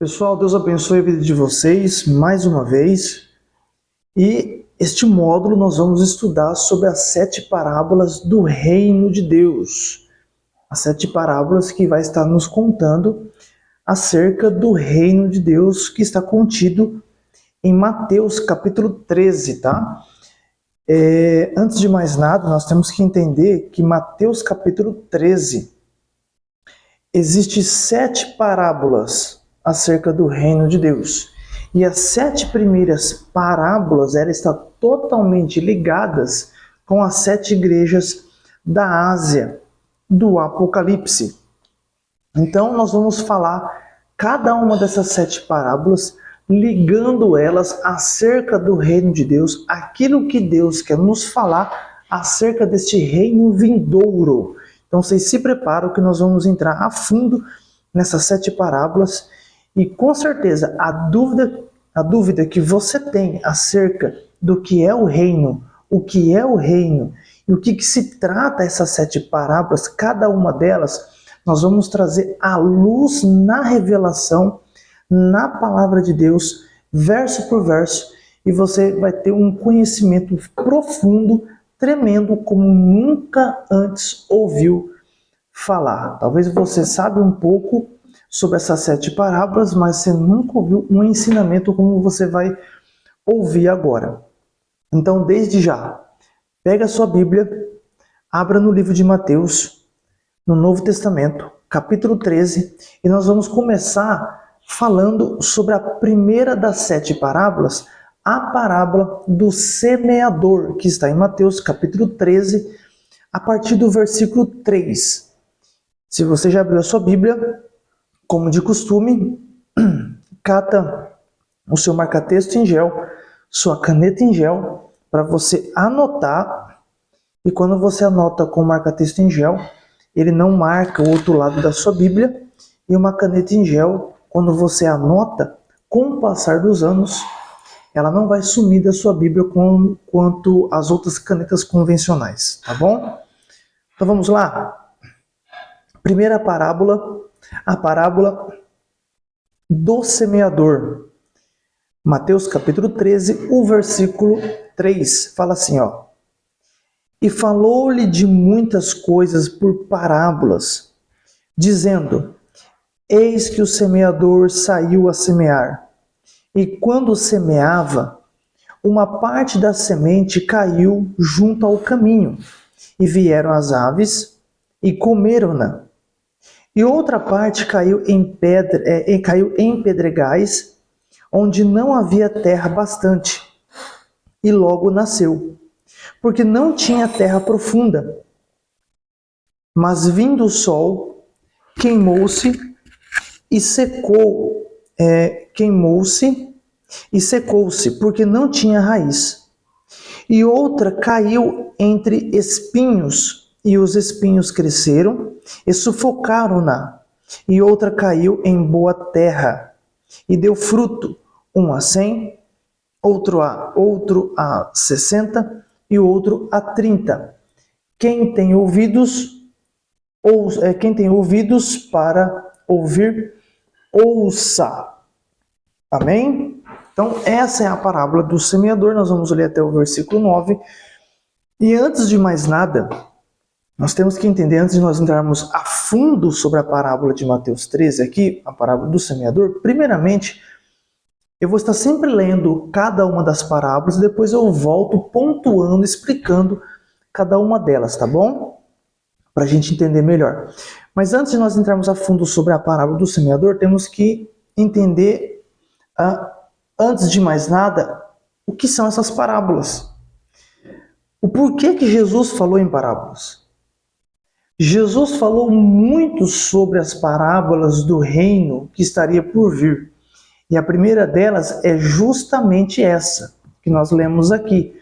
Pessoal, Deus abençoe a vida de vocês mais uma vez. E este módulo nós vamos estudar sobre as 7 parábolas do reino de Deus. As 7 parábolas que vai estar nos contando acerca do reino de Deus que está contido em Mateus capítulo 13, tá? Antes de mais nada, nós temos que entender que Mateus capítulo 13 existe 7 parábolas acerca do reino de Deus. E as 7 primeiras parábolas, elas estão totalmente ligadas com as 7 igrejas da Ásia, do Apocalipse. Então nós vamos falar cada uma dessas 7 parábolas, ligando elas acerca do reino de Deus, aquilo que Deus quer nos falar acerca deste reino vindouro. Então vocês se preparam que nós vamos entrar a fundo nessas 7 parábolas. E com certeza a dúvida que você tem acerca do que é o reino, o que é o reino e o que se trata essas 7 parábolas, cada uma delas, nós vamos trazer à luz na revelação, na palavra de Deus, verso por verso, e você vai ter um conhecimento profundo, tremendo, como nunca antes ouviu falar. Talvez você saiba um pouco sobre essas 7 parábolas, mas você nunca ouviu um ensinamento como você vai ouvir agora. Então, desde já, pega a sua Bíblia, abra no livro de Mateus, no Novo Testamento, capítulo 13, e nós vamos começar falando sobre a primeira das 7 parábolas, a parábola do semeador, que está em Mateus, capítulo 13, a partir do versículo 3. Se você já abriu a sua Bíblia, como de costume, cata o seu marca-texto em gel, sua caneta em gel, para você anotar. E quando você anota com o marca-texto em gel, ele não marca o outro lado da sua Bíblia. E uma caneta em gel, quando você anota, com o passar dos anos, ela não vai sumir da sua Bíblia quanto as outras canetas convencionais, tá bom? Então vamos lá. Primeira parábola, a parábola do semeador. Mateus capítulo 13, o versículo 3, fala assim, ó. E falou-lhe de muitas coisas por parábolas, dizendo, eis que o semeador saiu a semear. E quando semeava, uma parte da semente caiu junto ao caminho, e vieram as aves e comeram-na. E outra parte caiu em pedregais, onde não havia terra bastante, e logo nasceu, porque não tinha terra profunda. Mas vindo o sol, queimou-se e secou-se, porque não tinha raiz. E outra caiu entre espinhos, e os espinhos cresceram e sufocaram-na. E outra caiu em boa terra, e deu fruto, um a 100, outro a 60, e outro a 30. Quem tem ouvidos para ouvir, ouça. Amém? Então, essa é a parábola do semeador. Nós vamos ler até o versículo 9. E antes de mais nada, nós temos que entender, antes de nós entrarmos a fundo sobre a parábola de Mateus 13, aqui, a parábola do semeador, primeiramente, eu vou estar sempre lendo cada uma das parábolas, e depois eu volto pontuando, explicando cada uma delas, tá bom? Para a gente entender melhor. Mas antes de nós entrarmos a fundo sobre a parábola do semeador, temos que entender, antes de mais nada, o que são essas parábolas. O porquê que Jesus falou em parábolas. Jesus falou muito sobre as parábolas do reino que estaria por vir. E a primeira delas é justamente essa, que nós lemos aqui.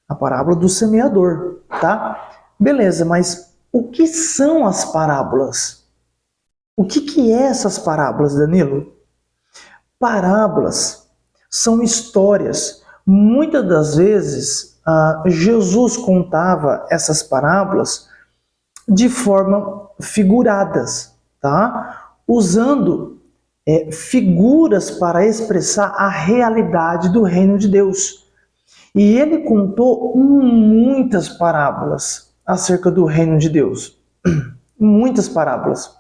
A parábola do semeador, tá? Beleza, mas o que são as parábolas? O que é essas parábolas, Danilo? Parábolas são histórias. Muitas das vezes, Jesus contava essas parábolas de forma figuradas, tá? Usando figuras para expressar a realidade do reino de Deus. E ele contou muitas parábolas acerca do reino de Deus. Muitas parábolas.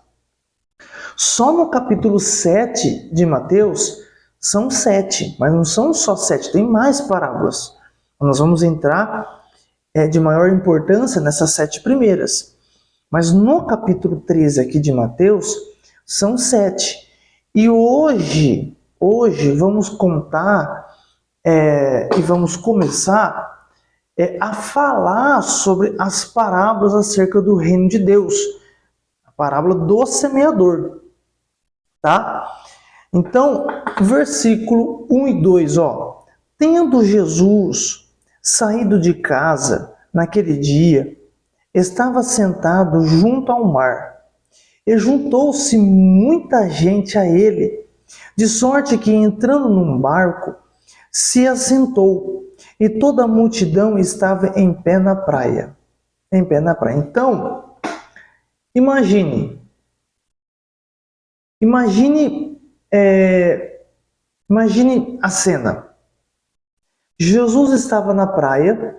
Só no capítulo 7 de Mateus são 7, mas não são só 7, tem mais parábolas. Nós vamos entrar de maior importância nessas 7 primeiras. Mas no capítulo 13 aqui de Mateus são 7. E hoje vamos contar e vamos começar a falar sobre as parábolas acerca do reino de Deus. A parábola do semeador. Tá? Então, versículo 1 e 2, ó. Tendo Jesus saído de casa naquele dia, estava sentado junto ao mar, e juntou-se muita gente a ele, de sorte que, entrando num barco, se assentou, e toda a multidão estava em pé na praia. Em pé na praia. Então, imagine a cena. Jesus estava na praia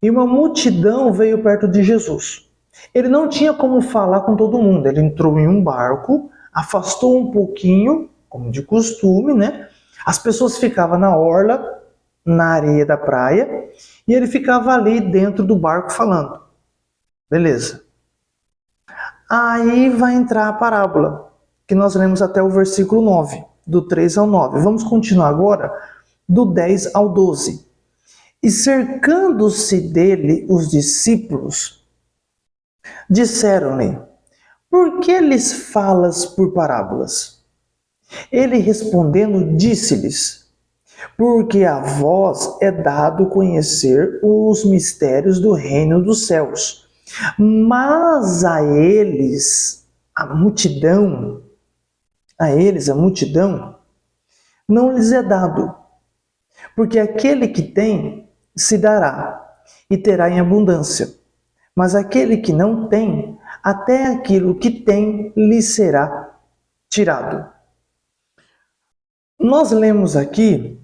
e uma multidão veio perto de Jesus. Ele não tinha como falar com todo mundo. Ele entrou em um barco, afastou um pouquinho, como de costume, né? As pessoas ficavam na orla, na areia da praia, e ele ficava ali dentro do barco falando. Beleza. Aí vai entrar a parábola, que nós lemos até o versículo 9, do 3 ao 9. Vamos continuar agora do 10 ao 12. E cercando-se dele os discípulos, disseram-lhe: por que lhes falas por parábolas? Ele respondendo disse-lhes: porque a vós é dado conhecer os mistérios do reino dos céus, mas a eles, a multidão, não lhes é dado. Porque aquele que tem, se dará, e terá em abundância. Mas aquele que não tem, até aquilo que tem lhe será tirado. Nós lemos aqui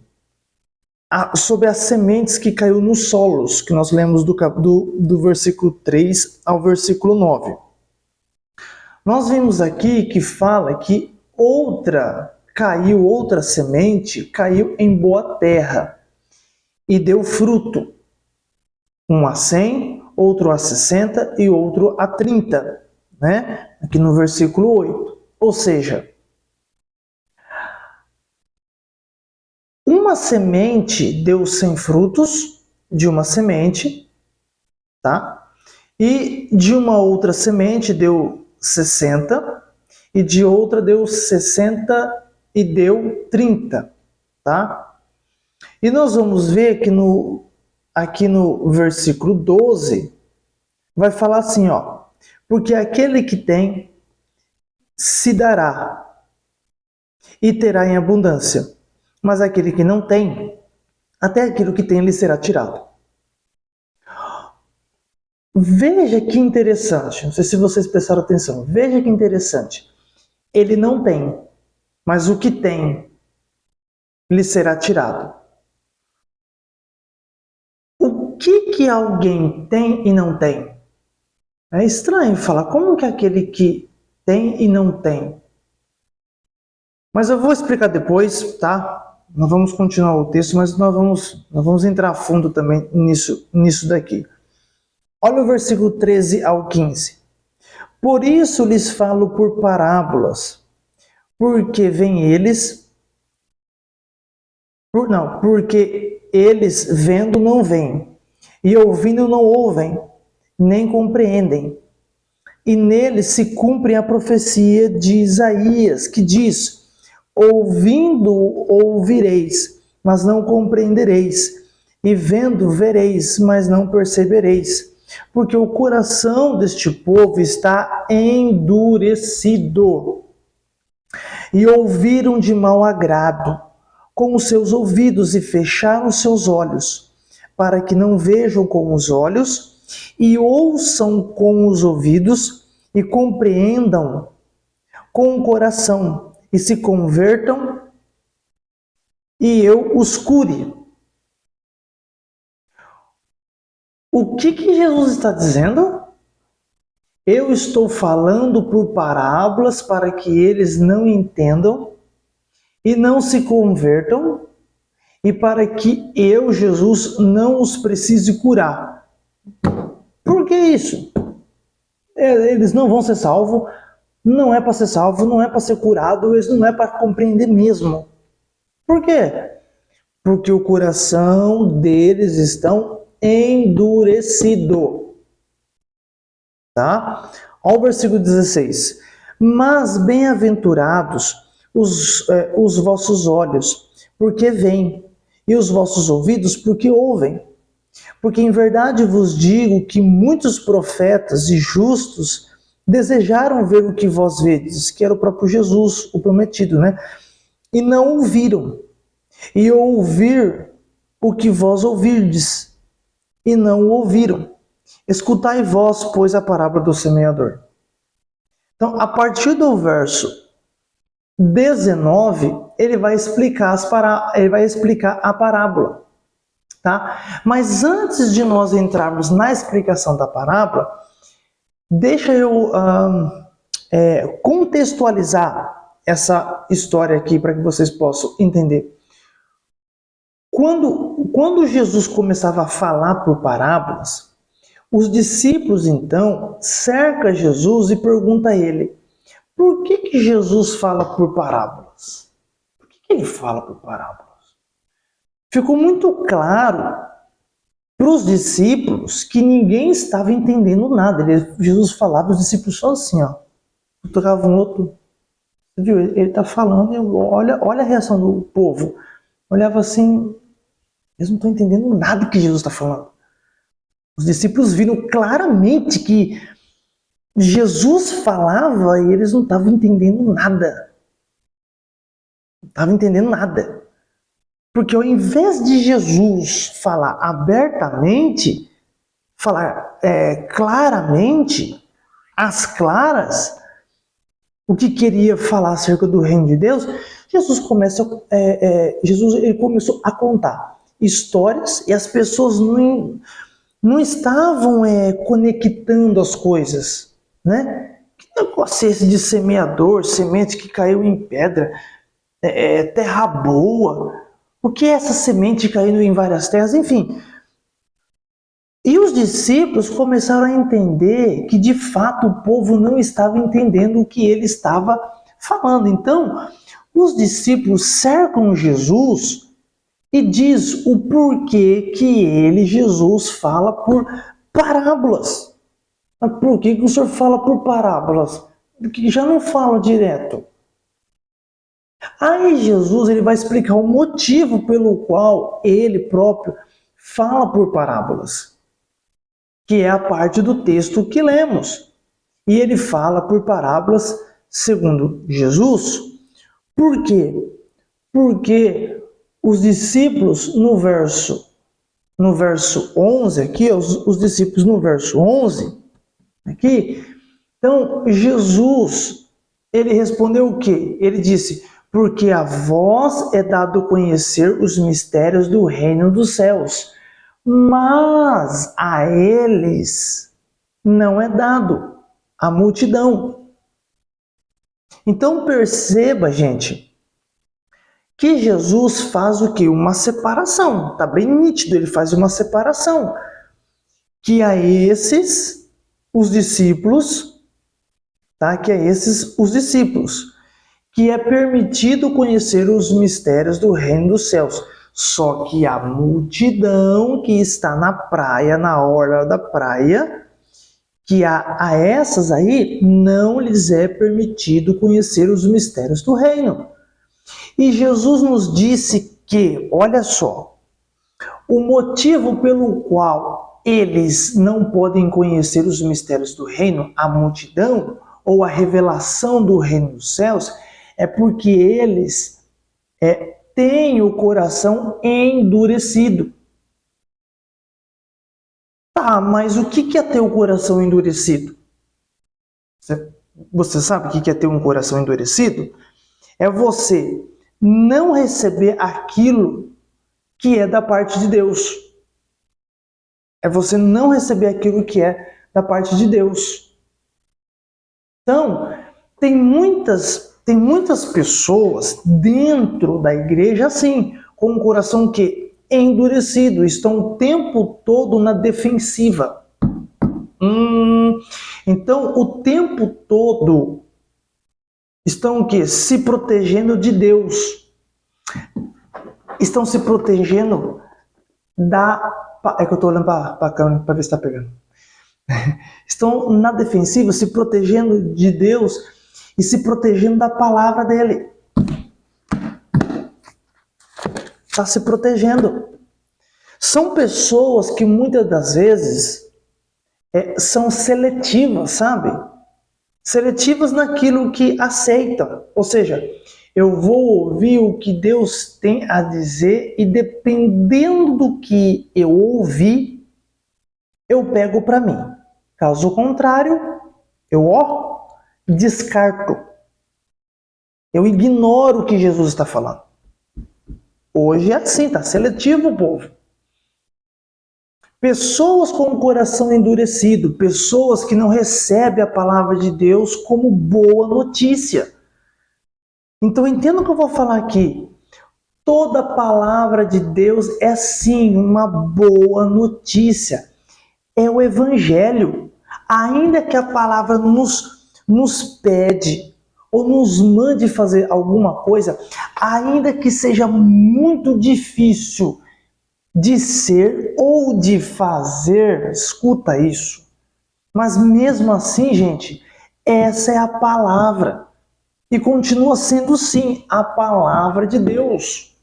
sobre as sementes que caiu nos solos, que nós lemos do versículo 3 ao versículo 9. Nós vimos aqui que fala que outra semente caiu em boa terra e deu fruto. Um a 100, outro a 60 e outro a 30, né? Aqui no versículo 8. Ou seja, uma semente deu 100 frutos de uma semente, tá? E de uma outra semente deu 60, e de outra deu 60 e deu 30, tá? E nós vamos ver que aqui no versículo 12, vai falar assim, ó. Porque aquele que tem, se dará, e terá em abundância. Mas aquele que não tem, até aquilo que tem lhe será tirado. Veja que interessante, não sei se vocês prestaram atenção, veja que interessante. Ele não tem, mas o que tem lhe será tirado. O que alguém tem e não tem? É estranho falar, como que aquele que tem e não tem? Mas eu vou explicar depois, tá? Nós vamos continuar o texto, mas nós vamos entrar a fundo também nisso daqui. Olha o versículo 13 ao 15. Por isso lhes falo por parábolas, porque eles vendo não veem, e ouvindo não ouvem, nem compreendem. E neles se cumpre a profecia de Isaías, que diz: ouvindo ouvireis, mas não compreendereis, e vendo vereis, mas não percebereis, porque o coração deste povo está endurecido. E ouviram de mau agrado com os seus ouvidos e fecharam seus olhos, para que não vejam com os olhos, e ouçam com os ouvidos, e compreendam com o coração, e se convertam e eu os cure. O que Jesus está dizendo? Eu estou falando por parábolas para que eles não entendam e não se convertam e para que eu, Jesus, não os precise curar. Por que isso? Eles não vão ser salvos, não é para ser salvo, não é para ser curado, eles não é para compreender mesmo. Por quê? Porque o coração deles está endurecido. Tá? Olha o versículo 16. Mas bem-aventurados os vossos olhos, porque veem, e os vossos ouvidos, porque ouvem. Porque em verdade vos digo que muitos profetas e justos desejaram ver o que vós vedes, que era o próprio Jesus, o prometido, né? E não ouviram. E ouvir o que vós ouvirdes, e não ouviram. Escutai vós, pois, a parábola do semeador. Então, a partir do verso 19, ele vai explicar a parábola. Tá? Mas antes de nós entrarmos na explicação da parábola, deixa eu contextualizar essa história aqui para que vocês possam entender. Quando Jesus começava a falar por parábolas, os discípulos então cercam Jesus e perguntam a ele: por que Jesus fala por parábolas? Por que ele fala por parábolas? Ficou muito claro para os discípulos que ninguém estava entendendo nada. Jesus falava, os discípulos só assim, ó. Tocava um outro. Ele está falando, olha a reação do povo. Olhava assim, eles não estão entendendo nada que Jesus está falando. Os discípulos viram claramente que Jesus falava e eles não estavam entendendo nada. Não estavam entendendo nada. Porque ao invés de Jesus falar abertamente, falar claramente, às claras, o que queria falar acerca do reino de Deus, Jesus começou a contar histórias e as pessoas não estavam conectando as coisas, né? Que negócio é esse de semeador, semente que caiu em pedra, terra boa? O que é essa semente caindo em várias terras? Enfim. E os discípulos começaram a entender que de fato o povo não estava entendendo o que ele estava falando. Então, os discípulos cercam Jesus e diz o porquê que Jesus, fala por parábolas. Mas por que o senhor fala por parábolas? Porque já não fala direto. Aí Jesus vai explicar o motivo pelo qual ele próprio fala por parábolas, que é a parte do texto que lemos. E ele fala por parábolas segundo Jesus. Por quê? Porque os discípulos no verso 11 aqui, os discípulos no verso 11 aqui, então Jesus, ele respondeu o quê? Ele disse: porque a vós é dado conhecer os mistérios do reino dos céus, mas a eles não é dado, a multidão. Então perceba, gente, que Jesus faz o quê? Uma separação. Está bem nítido, ele faz uma separação. Que a esses, os discípulos, tá? Que a esses, os discípulos, que é permitido conhecer os mistérios do reino dos céus. Só que a multidão que está na praia, na orla da praia, que a essas aí não lhes é permitido conhecer os mistérios do reino. E Jesus nos disse que, olha só, o motivo pelo qual eles não podem conhecer os mistérios do reino, a multidão, ou a revelação do reino dos céus, é porque eles têm o coração endurecido. Tá, mas o que é ter o coração endurecido? Você sabe o que é ter um coração endurecido? É você não receber aquilo que é da parte de Deus. É você não receber aquilo que é da parte de Deus. Então, tem muitas pessoas dentro da igreja assim, com o coração que endurecido, estão o tempo todo na defensiva. Então, o tempo todo estão o quê? Se protegendo de Deus. Estão se protegendo da... É que eu estou olhando para a câmera para ver se está pegando. Estão na defensiva, se protegendo de Deus e se protegendo da palavra dele. Está se protegendo. São pessoas que muitas das vezes são seletivas, sabe? Seletivas naquilo que aceitam. Ou seja, eu vou ouvir o que Deus tem a dizer e dependendo do que eu ouvir, eu pego para mim. Caso contrário, eu descarto. Eu ignoro o que Jesus está falando. Hoje é assim, tá seletivo o povo. Pessoas com o coração endurecido, pessoas que não recebem a palavra de Deus como boa notícia. Então entenda o que eu vou falar aqui. Toda palavra de Deus é sim uma boa notícia. É o Evangelho. Ainda que a palavra nos pede ou nos mande fazer alguma coisa, ainda que seja muito difícil de ser ou de fazer, escuta isso. Mas mesmo assim, gente, essa é a palavra. E continua sendo sim a palavra de Deus.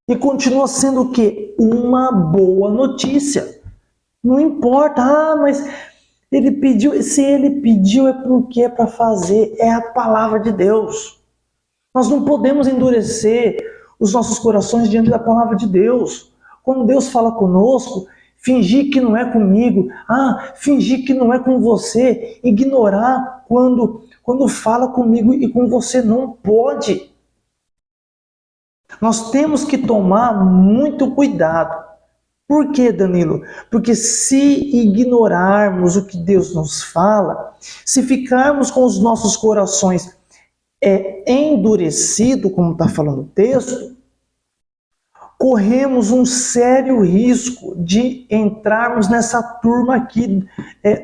E continua sendo o quê? Uma boa notícia. Não importa, mas ele pediu, se ele pediu é porque é para fazer, é a palavra de Deus. Nós não podemos endurecer os nossos corações diante da palavra de Deus. Quando Deus fala conosco, fingir que não é comigo, fingir que não é com você, ignorar quando fala comigo e com você, não pode. Nós temos que tomar muito cuidado. Por quê, Danilo? Porque se ignorarmos o que Deus nos fala, se ficarmos com os nossos corações endurecidos, como está falando o texto, corremos um sério risco de entrarmos nessa turma aqui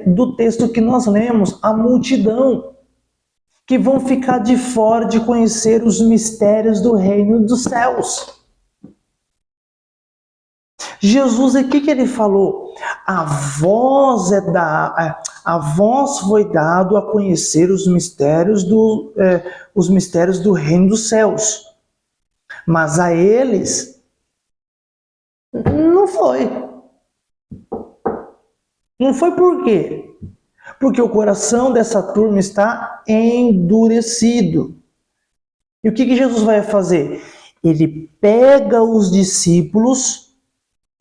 do texto que nós lemos, a multidão, que vão ficar de fora de conhecer os mistérios do reino dos céus. Jesus, o que ele falou? A vós foi dado a conhecer os mistérios do reino dos céus, mas a eles não foi. Não foi por quê? Porque o coração dessa turma está endurecido. E o que Jesus vai fazer? Ele pega os discípulos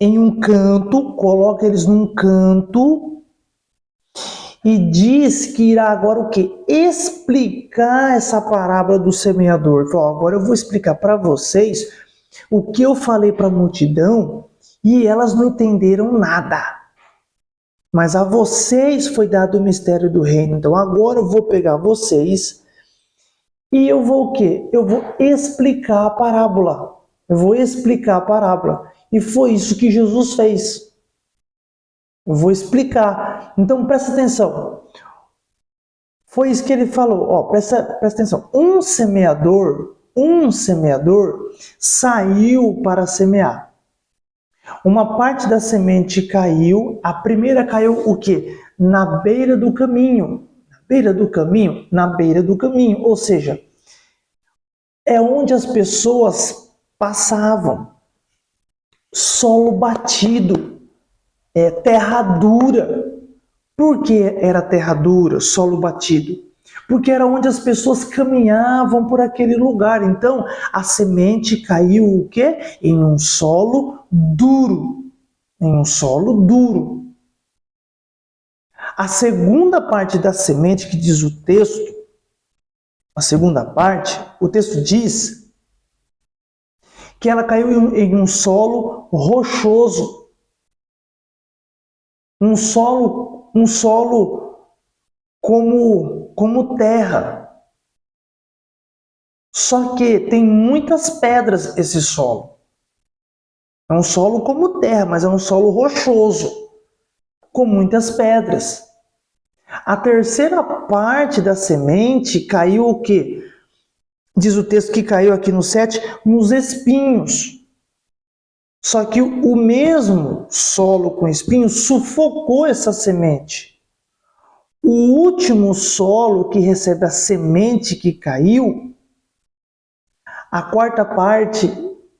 em um canto, coloca eles num canto e diz que irá agora o quê? Explicar essa parábola do semeador. Agora eu vou explicar para vocês o que eu falei para a multidão e elas não entenderam nada. Mas a vocês foi dado o mistério do reino. Então agora eu vou pegar vocês e eu vou o quê? Eu vou explicar a parábola. Eu vou explicar a parábola. E foi isso que Jesus fez. Eu vou explicar. Então presta atenção. Foi isso que ele falou. Presta atenção. Um semeador saiu para semear. Uma parte da semente caiu. A primeira caiu o quê? Na beira do caminho. Na beira do caminho? Na beira do caminho. Ou seja, é onde as pessoas passavam. Solo batido, terra dura. Por que era terra dura, solo batido? Porque era onde as pessoas caminhavam por aquele lugar. Então, a semente caiu o quê? Em um solo duro. Em um solo duro. A segunda parte da semente, que diz o texto, a segunda parte, o texto diz que ela caiu em um solo rochoso, um solo como terra. Só que tem muitas pedras esse solo. É um solo como terra, mas é um solo rochoso, com muitas pedras. A terceira parte da semente caiu o quê? Diz o texto que caiu aqui no 7, nos espinhos. Só que o mesmo solo com espinhos sufocou essa semente. O último solo que recebe a semente que caiu, a quarta parte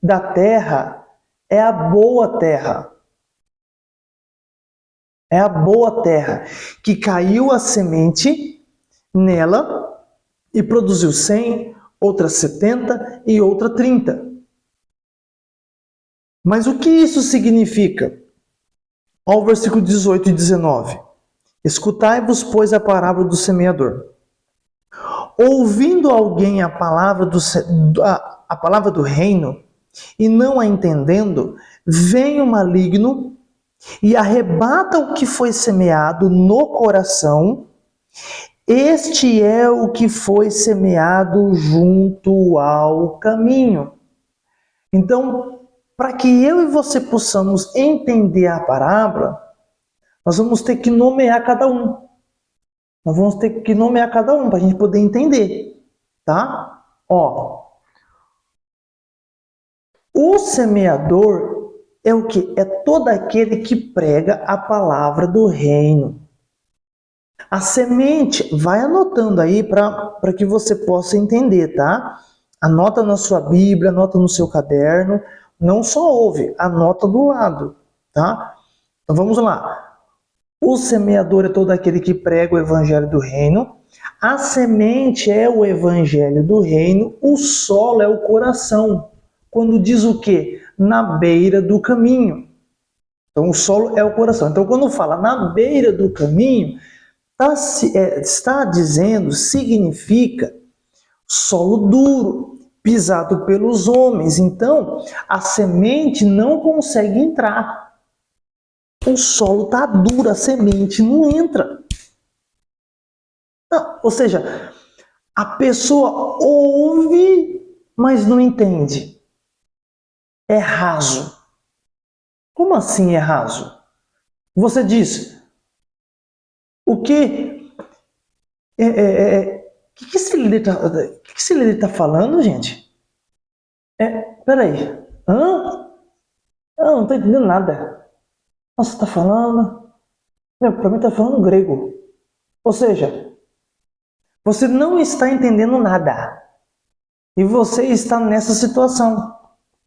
da terra, é a boa terra. É a boa terra, que caiu a semente nela e produziu 100, outra 70 e outra 30. Mas o que isso significa? Olha o versículo 18 e 19. Escutai-vos, pois, a parábola do semeador. Ouvindo alguém a palavra do reino e não a entendendo, vem o maligno e arrebata o que foi semeado no coração. Este é o que foi semeado junto ao caminho. Então, para que eu e você possamos entender a parábola, nós vamos ter que nomear cada um. Nós vamos ter que nomear cada um para a gente poder entender, tá? O semeador é o que? É todo aquele que prega a palavra do reino. A semente, vai anotando aí para que você possa entender, tá? Anota na sua Bíblia, anota no seu caderno. Não só ouve, anota do lado, tá? Então vamos lá. O semeador é todo aquele que prega o evangelho do reino. A semente é o evangelho do reino. O solo é o coração. Quando diz o quê? Na beira do caminho. Então o solo é o coração. Então quando fala na beira do caminho, está dizendo, significa solo duro, pisado pelos homens. Então a semente não consegue entrar. O solo está duro, a semente não entra. Não, ou seja, a pessoa ouve, mas não entende. É raso. Como assim é raso? Você diz, o que? Que esse líder está falando, gente? Peraí. Hã? Eu não estou entendendo nada. Nossa, está falando? Para mim está falando grego. Ou seja, você não está entendendo nada. E você está nessa situação,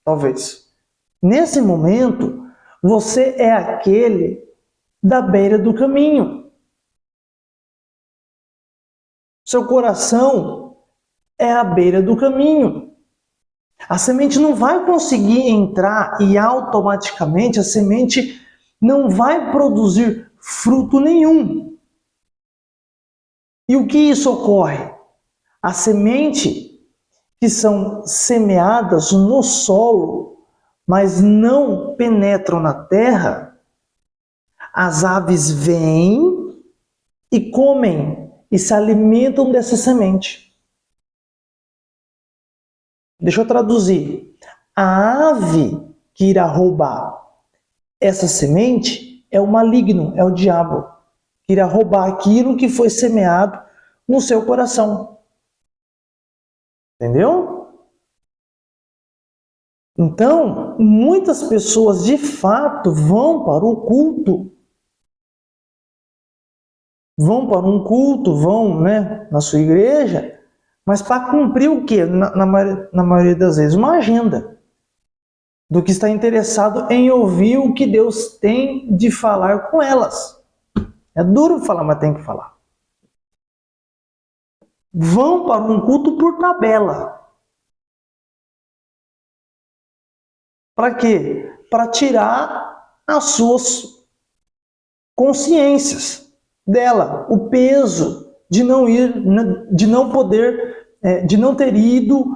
talvez. Nesse momento, você é aquele da beira do caminho. Seu coração é a beira do caminho. A semente não vai conseguir entrar e automaticamente a semente não vai produzir fruto nenhum. E o que isso ocorre? A semente que são semeadas no solo, mas não penetram na terra, as aves vêm e comem e se alimentam dessa semente. Deixa eu traduzir. A ave que irá roubar essa semente é o maligno, é o diabo, que irá roubar aquilo que foi semeado no seu coração. Entendeu? Então, muitas pessoas de fato vão para o culto. Vão para um culto, vão, na sua igreja, mas para cumprir o quê? Na maioria das vezes, uma agenda. Do que está interessado em ouvir o que Deus tem de falar com elas. É duro falar, mas tem que falar. Vão para um culto por tabela. Para quê? Para tirar as suas consciências dela, o peso de não ir, de não poder de não ter ido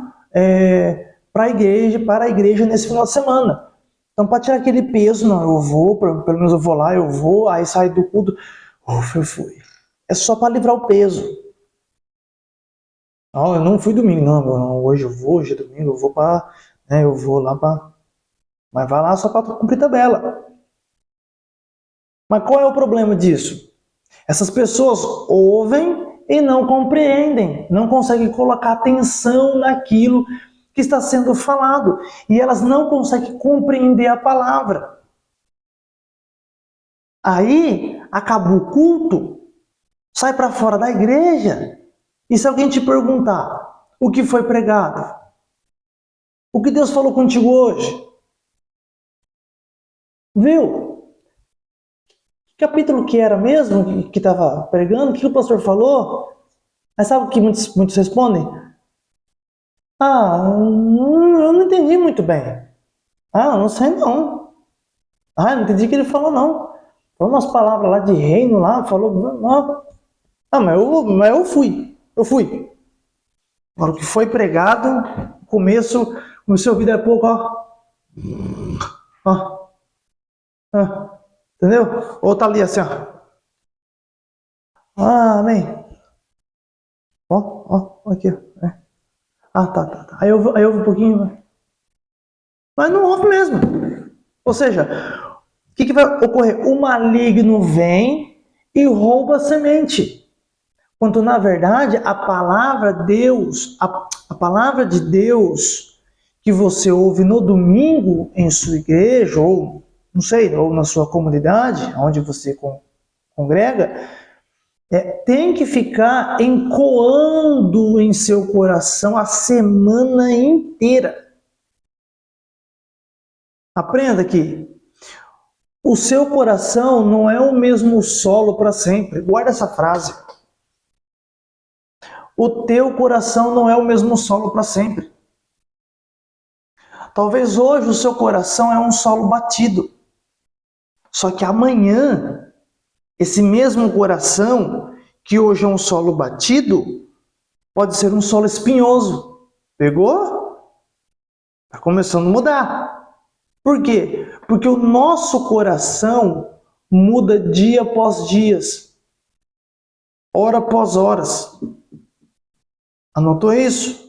para a igreja nesse final de semana. Então, para tirar aquele peso, não, eu vou, pelo menos eu vou lá, eu vou, aí sai do culto, ufa, eu fui. É só para livrar o peso. Não, eu não fui domingo, não, hoje eu vou, hoje é domingo, eu vou para, eu vou lá para... Mas vai lá só para cumprir tabela. Mas qual é o problema disso? Essas pessoas ouvem e não compreendem, não conseguem colocar atenção naquilo que está sendo falado. E elas não conseguem compreender a palavra. Aí, acabou o culto, sai para fora da igreja, e se alguém te perguntar o que foi pregado, o que Deus falou contigo hoje, viu? Que capítulo que era mesmo que estava pregando? O que o pastor falou? Aí sabe o que muitos respondem? Eu não entendi muito bem. Eu não sei não. Eu não entendi o que ele falou não. Falou umas palavras lá de reino lá, falou... Não. Mas eu fui. Eu fui. Agora o que foi pregado, comecei a ouvir daí a pouco, entendeu? Ou tá ali assim, amém. Aqui, tá. Aí eu ouvo um pouquinho, mas não ouve mesmo. Ou seja, o que vai ocorrer? O maligno vem e rouba a semente. Quando na verdade a palavra de Deus que você ouve no domingo em sua igreja, ou não sei, ou na sua comunidade, onde você congrega, tem que ficar ecoando em seu coração a semana inteira. Aprenda que o seu coração não é o mesmo solo para sempre. Guarda essa frase. O teu coração não é o mesmo solo para sempre. Talvez hoje o seu coração é um solo batido. Só que amanhã, esse mesmo coração, que hoje é um solo batido, pode ser um solo espinhoso. Pegou? Está começando a mudar. Por quê? Porque o nosso coração muda dia após dias, hora após horas. Anotou isso?